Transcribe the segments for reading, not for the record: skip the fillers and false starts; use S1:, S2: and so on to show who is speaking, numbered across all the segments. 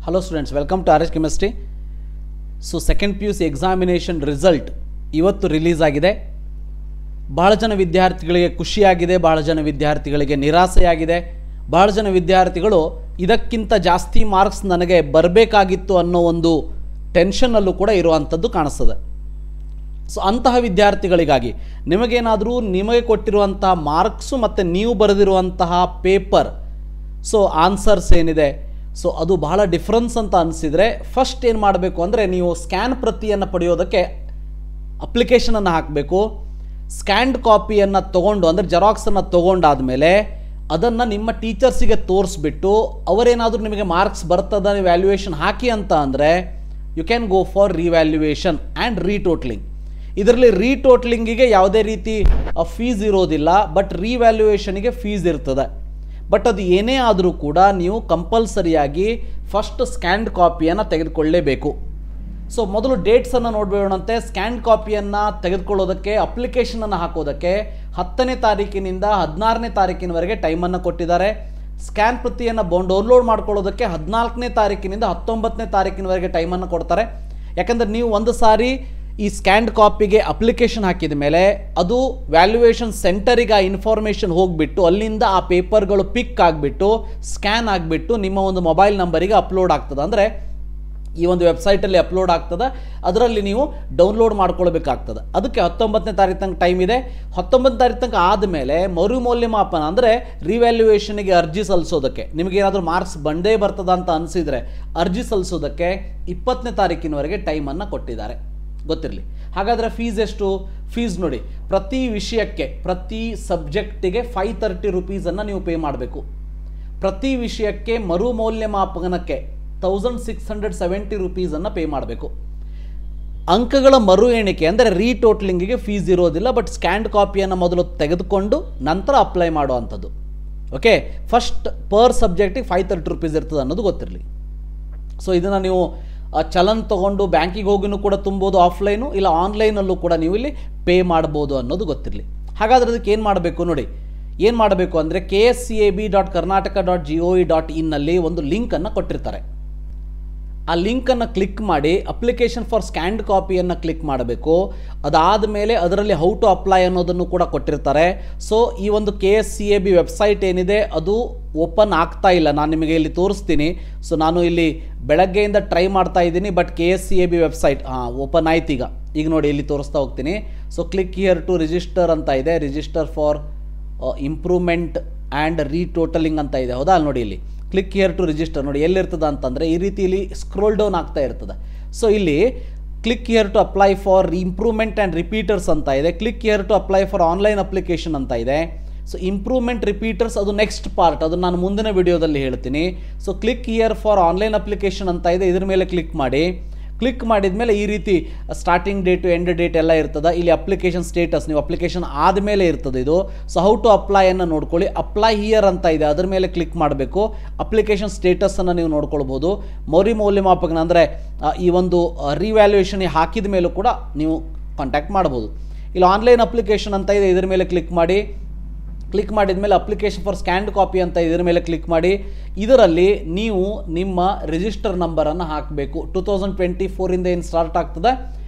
S1: Hello students, welcome to RH Chemistry. So second PUC examination result ಇವತ್ತು release ಆಗಿದೆ. ಬಹಳ ಜನ ವಿದ್ಯಾರ್ಥಿಗಳಿಗೆ ಖುಷಿಯಾಗಿದೆ, ಬಹಳ ಜನ ವಿದ್ಯಾರ್ಥಿಗಳಿಗೆ ನಿರಾಸೆಯಾಗಿದೆ. ಬಹಳ ಜನ ವಿದ್ಯಾರ್ಥಿಗಳು ಇದಕ್ಕಿಂತ ಜಾಸ್ತಿ ಮಾರ್ಕ್ಸ್ ನನಗೆ ಬರಬೇಕಾಗಿತ್ತು ಅನ್ನೋ ಒಂದು ಟೆನ್ಷನ್ ಅಲ್ಲೂ ಕೂಡ ಇರುವಂತದ್ದು ಕಾಣಿಸ್ತದೆ. ಸೊ ಅಂತಹ ವಿದ್ಯಾರ್ಥಿಗಳಿಗಾಗಿ ನಿಮಗೆ ಕೊಟ್ಟಿರುವಂತಹ ಮಾರ್ಕ್ಸ್ ಮತ್ತು ನೀವು ಬರೆದಿರುವಂತಹ ಪೇಪರ್ ಸೊ ಆನ್ಸರ್ಸ್ ಏನಿದೆ ಸೊ ಅದು ಬಹಳ ಡಿಫರೆನ್ಸ್ ಅಂತ ಅನಿಸಿದರೆ ಫಸ್ಟ್ ಏನು ಮಾಡಬೇಕು ಅಂದರೆ ನೀವು ಸ್ಕ್ಯಾನ್ ಪ್ರತಿಯನ್ನು ಪಡೆಯೋದಕ್ಕೆ ಅಪ್ಲಿಕೇಶನನ್ನು ಹಾಕಬೇಕು. ಸ್ಕ್ಯಾನ್ಡ್ ಕಾಪಿಯನ್ನು ತೊಗೊಂಡು ಅಂದರೆ ಜೆರಾಕ್ಸನ್ನು ತೊಗೊಂಡಾದಮೇಲೆ ಅದನ್ನು ನಿಮ್ಮ ಟೀಚರ್ಸಿಗೆ ತೋರಿಸ್ಬಿಟ್ಟು ಅವರೇನಾದರೂ ನಿಮಗೆ ಮಾರ್ಕ್ಸ್ ಬರ್ತದ ವ್ಯಾಲ್ಯೂಯೇಷನ್ ಹಾಕಿ ಅಂತ ಅಂದರೆ you can go for revaluation and retotalling. ಇದರಲ್ಲಿ ರೀಟೋಟ್ಲಿಂಗಿಗೆ ಯಾವುದೇ ರೀತಿ ಫೀಸ್ ಇರೋದಿಲ್ಲ, ಬಟ್ ರಿವ್ಯಾಲ್ಯೂಯೇಷನಿಗೆ ಫೀಸ್ ಇರ್ತದೆ. ಬಟ್ ಅದು ಏನೇ ಆದರೂ ಕೂಡ ನೀವು ಕಂಪಲ್ಸರಿಯಾಗಿ ಫಸ್ಟ್ ಸ್ಕ್ಯಾನ್ಡ್ ಕಾಪಿಯನ್ನು ತೆಗೆದುಕೊಳ್ಳಲೇಬೇಕು. ಸೊ ಮೊದಲು ಡೇಟ್ಸನ್ನು ನೋಡಬೇಡಂತೆ. ಸ್ಕ್ಯಾನ್ಡ್ ಕಾಪಿಯನ್ನು ತೆಗೆದುಕೊಳ್ಳೋದಕ್ಕೆ ಅಪ್ಲಿಕೇಶನನ್ನು ಹಾಕೋದಕ್ಕೆ 10ನೇ ತಾರೀಕಿನಿಂದ 16ನೇ ತಾರೀಕಿನವರೆಗೆ ಟೈಮನ್ನು ಕೊಟ್ಟಿದ್ದಾರೆ. ಸ್ಕ್ಯಾನ್ ಪ್ರತಿಯನ್ನು ಡೌನ್ಲೋಡ್ ಮಾಡ್ಕೊಳ್ಳೋದಕ್ಕೆ 14ನೇ ತಾರೀಕಿನಿಂದ 19ನೇ ತಾರೀಕಿನವರೆಗೆ ಟೈಮನ್ನು ಕೊಡ್ತಾರೆ. ಯಾಕಂದರೆ ನೀವು ಒಂದು ಸಾರಿ ಈ ಸ್ಕ್ಯಾನ್ಡ್ ಕಾಪಿಗೆ ಅಪ್ಲಿಕೇಶನ್ ಹಾಕಿದ ಮೇಲೆ ಅದು ವ್ಯಾಲ್ಯೂಯೇಷನ್ ಸೆಂಟರಿಗೆ ಆ ಇನ್ಫಾರ್ಮೇಷನ್ ಹೋಗಿಬಿಟ್ಟು ಅಲ್ಲಿಂದ ಆ ಪೇಪರ್ಗಳು ಪಿಕ್ ಆಗಿಬಿಟ್ಟು ಸ್ಕ್ಯಾನ್ ಆಗಿಬಿಟ್ಟು ನಿಮ್ಮ ಒಂದು ಮೊಬೈಲ್ ನಂಬರಿಗೆ ಅಪ್ಲೋಡ್ ಆಗ್ತದೆ. ಅಂದರೆ ಈ ಒಂದು ವೆಬ್ಸೈಟಲ್ಲಿ ಅಪ್ಲೋಡ್ ಆಗ್ತದೆ, ಅದರಲ್ಲಿ ನೀವು ಡೌನ್ಲೋಡ್ ಮಾಡ್ಕೊಳ್ಬೇಕಾಗ್ತದೆ. ಅದಕ್ಕೆ 19ನೇ ತಾರೀಕು ತನಕ ಟೈಮ್ ಇದೆ. 19ನೇ ತಾರೀಕು ತನಕ ಆದಮೇಲೆ ಮರುಮೌಲ್ಯಮಾಪನ ಅಂದರೆ ರಿವ್ಯಾಲ್ಯೂಯೇಷನಿಗೆ ಅರ್ಜಿ ಸಲ್ಲಿಸೋದಕ್ಕೆ ನಿಮಗೇನಾದರೂ ಮಾರ್ಕ್ಸ್ ಬಂದೇ ಬರ್ತದ ಅಂತ ಅನಿಸಿದರೆ ಅರ್ಜಿ ಸಲ್ಲಿಸೋದಕ್ಕೆ 20ನೇ ತಾರೀಕಿನವರೆಗೆ ಟೈಮನ್ನು ಕೊಟ್ಟಿದ್ದಾರೆ. ಗೊತ್ತಿರಲಿ. ಹಾಗಾದರೆ ಫೀಸ್ ಎಷ್ಟು? ಫೀಸ್ ನೋಡಿ, ಪ್ರತಿ ವಿಷಯಕ್ಕೆ ಪ್ರತಿ ಸಬ್ಜೆಕ್ಟಿಗೆ 530 ರುಪೀಸನ್ನು ನೀವು ಪೇ ಮಾಡಬೇಕು. ಪ್ರತಿ ವಿಷಯಕ್ಕೆ ಮರುಮೌಲ್ಯಮಾಪನಕ್ಕೆ 1670 ರುಪೀಸನ್ನು ಪೇ ಮಾಡಬೇಕು. ಅಂಕಗಳ ಮರು ಎಣಿಕೆ ಅಂದರೆ ರೀಟೋಟ್ಲಿಂಗಿಗೆ ಫೀಸ್ ಇರೋದಿಲ್ಲ, ಬಟ್ ಸ್ಕ್ಯಾನ್ಡ್ ಕಾಪಿಯನ್ನು ಮೊದಲು ತೆಗೆದುಕೊಂಡು ನಂತರ ಅಪ್ಲೈ ಮಾಡುವಂಥದ್ದು. ಓಕೆ, ಫಸ್ಟ್ ಪರ್ ಸಬ್ಜೆಕ್ಟಿಗೆ 530 ರುಪೀಸ್ ಇರ್ತದೆ ಅನ್ನೋದು ಗೊತ್ತಿರಲಿ. ಸೊ ಇದನ್ನು ನೀವು ಚಲನ್ ತೊಗೊಂಡು ಬ್ಯಾಂಕಿಗೆ ಹೋಗಿನೂ ಕೂಡ ತುಂಬೋದು ಆಫ್ಲೈನು, ಇಲ್ಲ ಆನ್ಲೈನಲ್ಲೂ ಕೂಡ ನೀವು ಇಲ್ಲಿ ಪೇ ಮಾಡ್ಬೋದು ಅನ್ನೋದು ಗೊತ್ತಿರಲಿ. ಹಾಗಾದರೆ ಅದಕ್ಕೆ ಏನು ಮಾಡಬೇಕು ನೋಡಿ, ಏನು ಮಾಡಬೇಕು ಅಂದರೆ KSCAB.Karnataka.gov.in ನಲ್ಲಿ ಒಂದು ಲಿಂಕನ್ನು ಕೊಟ್ಟಿರ್ತಾರೆ. ಆ ಲಿಂಕನ್ನು ಕ್ಲಿಕ್ ಮಾಡಿ ಅಪ್ಲಿಕೇಶನ್ ಫಾರ್ ಸ್ಕ್ಯಾನ್ಡ್ ಕಾಪಿಯನ್ನು ಕ್ಲಿಕ್ ಮಾಡಬೇಕು. ಅದಾದ ಮೇಲೆ ಅದರಲ್ಲಿ ಹೌ ಟು ಅಪ್ಲೈ ಅನ್ನೋದನ್ನು ಕೂಡ ಕೊಟ್ಟಿರ್ತಾರೆ. ಸೊ ಈ ಒಂದು KSCAB ವೆಬ್ಸೈಟ್ ಏನಿದೆ ಅದು ಓಪನ್ ಆಗ್ತಾ ಇಲ್ಲ. ನಾನು ನಿಮಗೆ ಇಲ್ಲಿ ತೋರಿಸ್ತೀನಿ. ಸೊ ನಾನು ಇಲ್ಲಿ ಬೆಳಗ್ಗೆಯಿಂದ ಟ್ರೈ ಮಾಡ್ತಾ ಇದ್ದೀನಿ, ಬಟ್ KSCAB ವೆಬ್ಸೈಟ್ ಓಪನ್ ಆಯ್ತು. ಈಗ ನೋಡಿ ಇಲ್ಲಿ ತೋರಿಸ್ತಾ ಹೋಗ್ತೀನಿ. So click here to register ಅಂತ ಇದೆ, register for improvement and retotalling ಅಂತ ಇದೆ. ಹೌದಾ? ಅಲ್ಲಿ ನೋಡಿ, ಇಲ್ಲಿ ಕ್ಲಿಕ್ ಹಿಯರ್ ಟು ರಿಜಿಸ್ಟರ್ ನೋಡಿ ಎಲ್ಲಿರ್ತದೆ ಅಂತಂದರೆ ಈ ರೀತಿ ಇಲ್ಲಿ ಸ್ಕ್ರೋಲ್ ಡೌನ್ ಆಗ್ತಾ ಇರ್ತದೆ. ಸೊ ಇಲ್ಲಿ click here to apply for improvement and repeaters ಅಂತ ಇದೆ. Click here to apply for online application ಅಂತ ಇದೆ. ಸೊ ಇಂಪ್ರೂವ್ಮೆಂಟ್ ರಿಪೀಟರ್ಸ್ ಅದು ನೆಕ್ಸ್ಟ್ ಪಾರ್ಟ್, ಅದು ನಾನು ಮುಂದಿನ ವಿಡಿಯೋದಲ್ಲಿ ಹೇಳ್ತೀನಿ. So click here for online application ಅಂತ ಇದೆ, ಇದ್ರ ಮೇಲೆ ಕ್ಲಿಕ್ ಮಾಡಿ. ಕ್ಲಿಕ್ ಮಾಡಿದ ಮೇಲೆ ಈ ರೀತಿ ಸ್ಟಾರ್ಟಿಂಗ್ ಡೇಟು ಎಂಡ್ ಡೇಟ್ ಎಲ್ಲ ಇರ್ತದೆ. ಇಲ್ಲಿ ಅಪ್ಲಿಕೇಶನ್ ಸ್ಟೇಟಸ್ ನೀವು ಅಪ್ಲಿಕೇಶನ್ ಆದಮೇಲೆ ಇರ್ತದೆ ಇದು. ಸೊ ಹೌ ಟು ಅಪ್ಲೈಯನ್ನು ನೋಡ್ಕೊಳ್ಳಿ. ಅಪ್ಲೈ ಹಿಯರ್ ಅಂತ ಇದೆ, ಅದರ ಮೇಲೆ ಕ್ಲಿಕ್ ಮಾಡಬೇಕು. ಅಪ್ಲಿಕೇಶನ್ ಸ್ಟೇಟಸನ್ನು ನೀವು ನೋಡ್ಕೊಳ್ಬೋದು. ಮೌಲ್ಯಮಾಪಕನ ಅಂದರೆ ಈ ಒಂದು ರಿವ್ಯಾಲ್ಯೂಯೇಷನ್ ಹಾಕಿದ ಮೇಲೂ ಕೂಡ ನೀವು ಕಾಂಟ್ಯಾಕ್ಟ್ ಮಾಡ್ಬೋದು. ಇಲ್ಲಿ ಆನ್ಲೈನ್ ಅಪ್ಲಿಕೇಶನ್ ಅಂತ ಇದೆ, ಇದರ ಮೇಲೆ ಕ್ಲಿಕ್ ಮಾಡಿ. ಕ್ಲಿಕ್ ಮಾಡಿದ ಮೇಲೆ ಅಪ್ಲಿಕೇಶನ್ ಫಾರ್ ಸ್ಕ್ಯಾನ್ಡ್ ಕಾಪಿ ಅಂತ ಇದರ ಮೇಲೆ ಕ್ಲಿಕ್ ಮಾಡಿ. ಇದರಲ್ಲಿ ನೀವು ನಿಮ್ಮ ರಿಜಿಸ್ಟರ್ ನಂಬರನ್ನು ಹಾಕಬೇಕು. 2024 ಏನು ಸ್ಟಾರ್ಟ್ ಆಗ್ತದೆ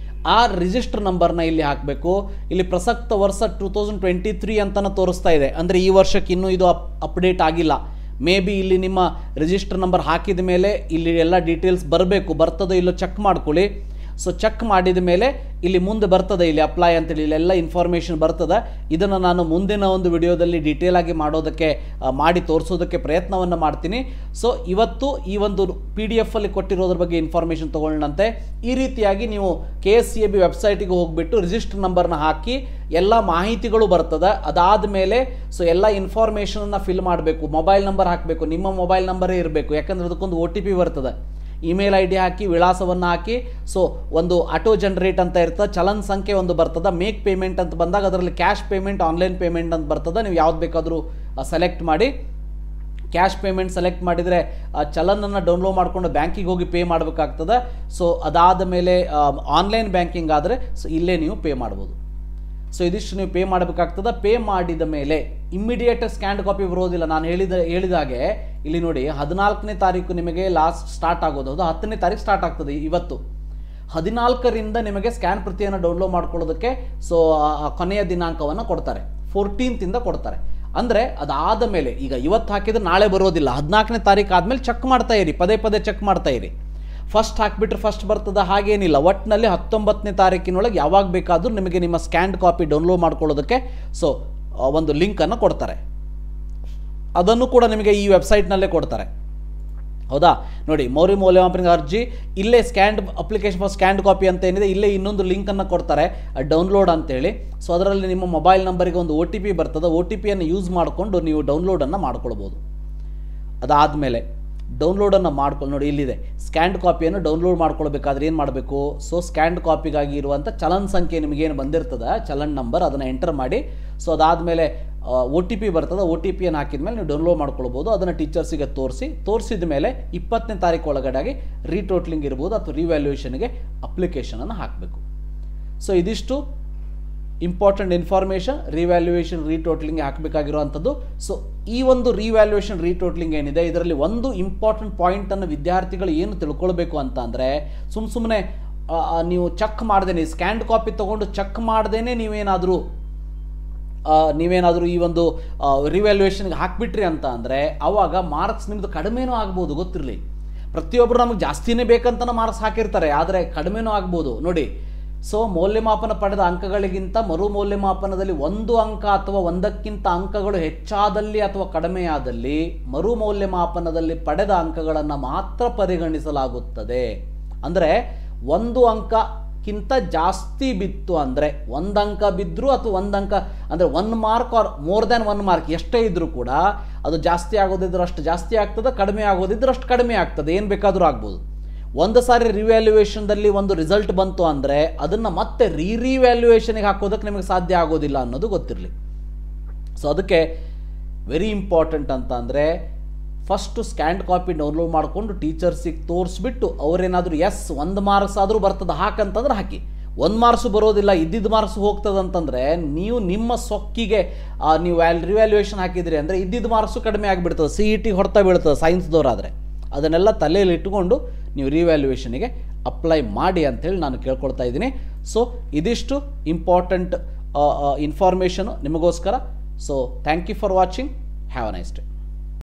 S1: ಆ ರಿಜಿಸ್ಟರ್ ನಂಬರ್ನ ಇಲ್ಲಿ ಹಾಕಬೇಕು. ಇಲ್ಲಿ ಪ್ರಸಕ್ತ ವರ್ಷ 2023 ಅಂತಲೂ ತೋರಿಸ್ತಾ ಇದೆ, ಅಂದರೆ ಈ ವರ್ಷಕ್ಕೆ ಇನ್ನೂ ಇದು ಅಪ್ಡೇಟ್ ಆಗಿಲ್ಲ. ಮೇ ಬಿ ಇಲ್ಲಿ ನಿಮ್ಮ ರಿಜಿಸ್ಟರ್ ನಂಬರ್ ಹಾಕಿದ ಮೇಲೆ ಇಲ್ಲಿ ಎಲ್ಲ ಡೀಟೇಲ್ಸ್ ಬರ್ತದೋ ಇಲ್ಲೋ ಚೆಕ್ ಮಾಡ್ಕೊಳ್ಳಿ. ಸೊ ಚೆಕ್ ಮಾಡಿದ ಮೇಲೆ ಇಲ್ಲಿ ಮುಂದೆ ಬರ್ತದೆ, ಇಲ್ಲಿ ಅಪ್ಲೈ ಅಂತೇಳಿ ಇಲ್ಲೆಲ್ಲ ಇನ್ಫಾರ್ಮೇಷನ್ ಬರ್ತದೆ. ಇದನ್ನು ನಾನು ಮುಂದಿನ ಒಂದು ವಿಡಿಯೋದಲ್ಲಿ ಡೀಟೇಲ್ ಆಗಿ ಮಾಡಿ ತೋರಿಸೋದಕ್ಕೆ ಪ್ರಯತ್ನವನ್ನು ಮಾಡ್ತೀನಿ. ಸೊ ಇವತ್ತು ಈ ಒಂದು PDF ಅಲ್ಲಿ ಕೊಟ್ಟಿರೋದ್ರ ಬಗ್ಗೆ ಇನ್ಫಾರ್ಮೇಷನ್ ತೊಗೊಳ್ಳಂತೆ. ಈ ರೀತಿಯಾಗಿ ನೀವು KSCAB ವೆಬ್ಸೈಟಿಗೆ ಹೋಗಿಬಿಟ್ಟು ರಿಜಿಸ್ಟರ್ ನಂಬರ್ನ ಹಾಕಿ ಎಲ್ಲ ಮಾಹಿತಿಗಳು ಬರ್ತದೆ. ಅದಾದ ಮೇಲೆ ಸೊ ಎಲ್ಲ ಇನ್ಫಾರ್ಮೇಷನನ್ನು ಫಿಲ್ ಮಾಡಬೇಕು. ಮೊಬೈಲ್ ನಂಬರ್ ಹಾಕಬೇಕು, ನಿಮ್ಮ ಮೊಬೈಲ್ ನಂಬರೇ ಇರಬೇಕು, ಯಾಕಂದರೆ ಅದಕ್ಕೊಂದು OTP ಬರ್ತದೆ. ಇಮೇಲ್ ID ಹಾಕಿ, ವಿಳಾಸವನ್ನು ಹಾಕಿ. ಸೊ ಒಂದು ಆಟೋ ಜನರೇಟ್ ಅಂತ ಇರ್ತದೆ, ಚಲನ್ ಸಂಖ್ಯೆ ಒಂದು ಬರ್ತದೆ. ಮೇಕ್ ಪೇಮೆಂಟ್ ಅಂತ ಬಂದಾಗ ಅದರಲ್ಲಿ ಕ್ಯಾಶ್ ಪೇಮೆಂಟ್, ಆನ್ಲೈನ್ ಪೇಮೆಂಟ್ ಅಂತ ಬರ್ತದೆ. ನೀವು ಯಾವ್ದು ಬೇಕಾದರೂ ಸೆಲೆಕ್ಟ್ ಮಾಡಿ. ಕ್ಯಾಶ್ ಪೇಮೆಂಟ್ ಸೆಲೆಕ್ಟ್ ಮಾಡಿದರೆ ಚಲನನ್ನು ಡೌನ್ಲೋಡ್ ಮಾಡಿಕೊಂಡು ಬ್ಯಾಂಕಿಗೆ ಹೋಗಿ ಪೇ ಮಾಡಬೇಕಾಗ್ತದೆ. ಸೊ ಅದಾದ ಮೇಲೆ ಆನ್ಲೈನ್ ಬ್ಯಾಂಕಿಂಗ್ ಆದರೆ ಸೊ ಇಲ್ಲೇ ನೀವು ಪೇ ಮಾಡ್ಬೋದು. ಸೊ ಇದಿಷ್ಟು ನೀವು ಪೇ ಮಾಡಬೇಕಾಗ್ತದೆ. ಪೇ ಮಾಡಿದ ಮೇಲೆ ಇಮ್ಮಿಡಿಯೇಟ್ ಸ್ಕ್ಯಾನ್ ಕಾಪಿ ಬರೋದಿಲ್ಲ. ನಾನು ಹೇಳಿದ ಹಾಗೆ ಇಲ್ಲಿ ನೋಡಿ 14ನೇ ತಾರೀಕು ನಿಮಗೆ ಲಾಸ್ಟ್ ಸ್ಟಾರ್ಟ್ ಆಗೋದು, ಅದು 10ನೇ ತಾರೀಕು ಸ್ಟಾರ್ಟ್ ಆಗ್ತದೆ ಇವತ್ತು. 14ರಿಂದ ನಿಮಗೆ ಸ್ಕ್ಯಾನ್ ಪ್ರತಿಯನ್ನು ಡೌನ್ಲೋಡ್ ಮಾಡ್ಕೊಳ್ಳೋದಕ್ಕೆ ಸೊ ಕೊನೆಯ ದಿನಾಂಕವನ್ನು ಕೊಡ್ತಾರೆ, 14th ಕೊಡ್ತಾರೆ. ಅಂದರೆ ಅದಾದ ಮೇಲೆ ಈಗ ಇವತ್ತು ಹಾಕಿದ್ರೆ ನಾಳೆ ಬರೋದಿಲ್ಲ, 14ನೇ ತಾರೀಕು ಆದಮೇಲೆ ಚೆಕ್ ಮಾಡ್ತಾ ಇರಿ, ಪದೇ ಪದೇ ಚೆಕ್ ಮಾಡ್ತಾ ಇರಿ. ಫಸ್ಟ್ ಹಾಕಿಬಿಟ್ರೆ ಫಸ್ಟ್ ಬರ್ತದೆ ಹಾಗೇನಿಲ್ಲ. ಒಟ್ಟಿನಲ್ಲಿ 19ನೇ ತಾರೀಕಿನೊಳಗೆ ಯಾವಾಗ ಬೇಕಾದರೂ ನಿಮಗೆ ನಿಮ್ಮ ಸ್ಕ್ಯಾನ್ಡ್ ಕಾಪಿ ಡೌನ್ಲೋಡ್ ಮಾಡ್ಕೊಳ್ಳೋದಕ್ಕೆ ಸೊ ಒಂದು ಲಿಂಕನ್ನು ಕೊಡ್ತಾರೆ. ಅದನ್ನು ಕೂಡ ನಿಮಗೆ ಈ ವೆಬ್ಸೈಟ್ನಲ್ಲೇ ಕೊಡ್ತಾರೆ. ಹೌದಾ, ನೋಡಿ ಮೌಲ್ಯಮಾಪನ ಅರ್ಜಿ ಇಲ್ಲೇ scanned application for scanned copy ಅಂತ ಏನಿದೆ, ಇಲ್ಲೇ ಇನ್ನೊಂದು ಲಿಂಕನ್ನು ಕೊಡ್ತಾರೆ ಡೌನ್ಲೋಡ್ ಅಂತೇಳಿ. ಸೊ ಅದರಲ್ಲಿ ನಿಮ್ಮ ಮೊಬೈಲ್ ನಂಬರಿಗೆ ಒಂದು OTP ಬರ್ತದೆ, OTPಯನ್ನು ಯೂಸ್ ಮಾಡಿಕೊಂಡು ನೀವು ಡೌನ್ಲೋಡನ್ನು ಮಾಡ್ಕೊಳ್ಬೋದು. ಅದಾದಮೇಲೆ ಡೌನ್ಲೋಡನ್ನು ಮಾಡ್ಕೊಂಡು ನೋಡಿ ಇಲ್ಲಿದೆ ಸ್ಕ್ಯಾನ್ಡ್ ಕಾಪಿಯನ್ನು ಡೌನ್ಲೋಡ್ ಮಾಡ್ಕೊಳ್ಬೇಕಾದ್ರೆ ಏನು ಮಾಡಬೇಕು, ಸೊ ಸ್ಕ್ಯಾನ್ಡ್ ಕಾಪಿಗಾಗಿ ಇರುವಂಥ ಚಲನ್ ಸಂಖ್ಯೆ ನಿಮಗೇನು ಬಂದಿರ್ತದೆ ಚಲನ್ ನಂಬರ್ ಅದನ್ನು ಎಂಟರ್ ಮಾಡಿ. ಸೊ ಅದಾದಮೇಲೆ OTP ಬರ್ತದೆ, OTPಯನ್ನು ಹಾಕಿದ ಮೇಲೆ ನೀವು ಡೌನ್ಲೋಡ್ ಮಾಡ್ಕೊಳ್ಬೋದು. ಅದನ್ನು ಟೀಚರ್ಸಿಗೆ ತೋರಿಸಿದ ಮೇಲೆ 20ನೇ ತಾರೀಕು ಒಳಗಡೆಗೆ ರೀಟೋಟ್ಲಿಂಗ್ ಇರ್ಬೋದು ಅಥವಾ ರಿವ್ಯಾಲ್ಯೂಯೇಷನ್ಗೆ ಅಪ್ಲಿಕೇಶನನ್ನು ಹಾಕಬೇಕು. ಸೊ ಇದಿಷ್ಟು ಇಂಪಾರ್ಟೆಂಟ್ ಇನ್ಫಾರ್ಮೇಷನ್ ರಿವ್ಯಾಲ್ಯೂಯೇಷನ್ ರೀಟೋಟ್ಲಿಂಗ್ ಹಾಕಬೇಕಾಗಿರುವಂಥದ್ದು. ಸೊ ಈ ಒಂದು ರಿವ್ಯಾಲ್ಯೂಯೇಷನ್ ರೀಟೋಟ್ಲಿಂಗ್ ಏನಿದೆ ಇದರಲ್ಲಿ ಒಂದು ಇಂಪಾರ್ಟೆಂಟ್ ಪಾಯಿಂಟನ್ನು ವಿದ್ಯಾರ್ಥಿಗಳು ಏನು ತಿಳ್ಕೊಳ್ಬೇಕು ಅಂತ ಅಂದರೆ, ಸುಮ್ಮನೆ ನೀವು ಚೆಕ್ ಮಾಡ್ದೇನೆ ಸ್ಕ್ಯಾನ್ಡ್ ಕಾಪಿ ತೊಗೊಂಡು ಚೆಕ್ ಮಾಡ್ದೇನೆ ನೀವೇನಾದರೂ ಈ ಒಂದು ರಿವ್ಯಾಲ್ಯೂಯೇಷನ್ಗೆ ಹಾಕಿಬಿಟ್ರಿ ಅಂತ ಅಂದರೆ ಆವಾಗ ಮಾರ್ಕ್ಸ್ ನಿಮ್ಮದು ಕಡಿಮೆನೂ ಆಗ್ಬೋದು. ಗೊತ್ತಿರಲಿ, ಪ್ರತಿಯೊಬ್ಬರು ನಮಗೆ ಜಾಸ್ತಿನೇ ಬೇಕಂತನ ಮಾರ್ಕ್ಸ್ ಹಾಕಿರ್ತಾರೆ, ಆದರೆ ಕಡಿಮೆನೂ ಆಗ್ಬೋದು. ನೋಡಿ, ಸೊ ಮೌಲ್ಯಮಾಪನ ಪಡೆದ ಅಂಕಗಳಿಗಿಂತ ಮರು ಮೌಲ್ಯಮಾಪನದಲ್ಲಿ 1 ಅಂಕ ಅಥವಾ 1ಕ್ಕಿಂತ ಅಂಕಗಳು ಹೆಚ್ಚಾದಲ್ಲಿ ಅಥವಾ ಕಡಿಮೆಯಾದಲ್ಲಿ ಮರು ಮೌಲ್ಯಮಾಪನದಲ್ಲಿ ಪಡೆದ ಅಂಕಗಳನ್ನು ಮಾತ್ರ ಪರಿಗಣಿಸಲಾಗುತ್ತದೆ. ಅಂದರೆ 1 ಅಂಕಕ್ಕಿಂತ ಜಾಸ್ತಿ ಬಿತ್ತು ಅಂದರೆ 1 ಅಂಕ ಬಿದ್ದರೂ ಅಥವಾ 1 ಅಂಕ ಅಂದರೆ 1 mark R more than 1 mark ಎಷ್ಟೇ ಇದ್ದರೂ ಕೂಡ ಅದು ಜಾಸ್ತಿ ಆಗೋದಿದ್ರೆ ಅಷ್ಟು ಜಾಸ್ತಿ ಆಗ್ತದೆ, ಕಡಿಮೆ ಆಗೋದಿದ್ರೆ ಅಷ್ಟು ಕಡಿಮೆ ಆಗ್ತದೆ, ಏನು ಬೇಕಾದರೂ ಆಗ್ಬೋದು. ಒಂದು ಸಾರಿ ರಿವ್ಯಾಲ್ಯೂಯೇಷನ್ದಲ್ಲಿ ಒಂದು ರಿಸಲ್ಟ್ ಬಂತು ಅಂದರೆ ಅದನ್ನು ಮತ್ತೆ ರಿವ್ಯಾಲ್ಯೂಯೇಷನ್ಗೆ ಹಾಕೋದಕ್ಕೆ ನಿಮಗೆ ಸಾಧ್ಯ ಆಗೋದಿಲ್ಲ ಅನ್ನೋದು ಗೊತ್ತಿರಲಿ. ಸೊ ಅದಕ್ಕೆ ವೆರಿ ಇಂಪಾರ್ಟೆಂಟ್ ಅಂತ ಅಂದರೆ ಫಸ್ಟು ಸ್ಕ್ಯಾನ್ಡ್ ಕಾಪಿ ಡೌನ್ಲೋಡ್ ಮಾಡಿಕೊಂಡು ಟೀಚರ್ಸಿಗೆ ತೋರಿಸ್ಬಿಟ್ಟು ಅವರೇನಾದರೂ 1 ಮಾರ್ಕ್ಸ್ ಆದರೂ ಬರ್ತದೆ ಹಾಕಂತಂದ್ರೆ ಹಾಕಿ. 1 ಮಾರ್ಕ್ಸು ಬರೋದಿಲ್ಲ, ಇದ್ದಿದ್ದು ಮಾರ್ಕ್ಸ್ ಹೋಗ್ತದೆ ಅಂತಂದರೆ ನೀವು ನಿಮ್ಮ ಸೊಕ್ಕಿಗೆ ನೀವು ರಿವ್ಯಾಲ್ಯೂಯೇಷನ್ ಹಾಕಿದ್ರಿ ಅಂದರೆ ಇದ್ದಿದ್ದು ಮಾರ್ಕ್ಸು ಕಡಿಮೆ ಆಗಿಬಿಡ್ತದೆ, CET ಹೊಡ್ತಾ ಬೀಳ್ತದೆ ಸೈನ್ಸ್ದವರಾದರೆ. ಅದನ್ನೆಲ್ಲ ತಲೆಯಲ್ಲಿ ಇಟ್ಟುಕೊಂಡು ನೀವು ರಿವ್ಯಾಲ್ಯೂಯೇಷನಿಗೆ ಅಪ್ಲೈ ಮಾಡಿ ಅಂಥೇಳಿ ನಾನು ಕೇಳ್ಕೊಳ್ತಾ ಇದ್ದೀನಿ. ಸೊ ಇದಿಷ್ಟು ಇಂಪಾರ್ಟೆಂಟ್ ಇನ್ಫಾರ್ಮೇಷನು ನಿಮಗೋಸ್ಕರ. So thank you for watching. Have a nice day.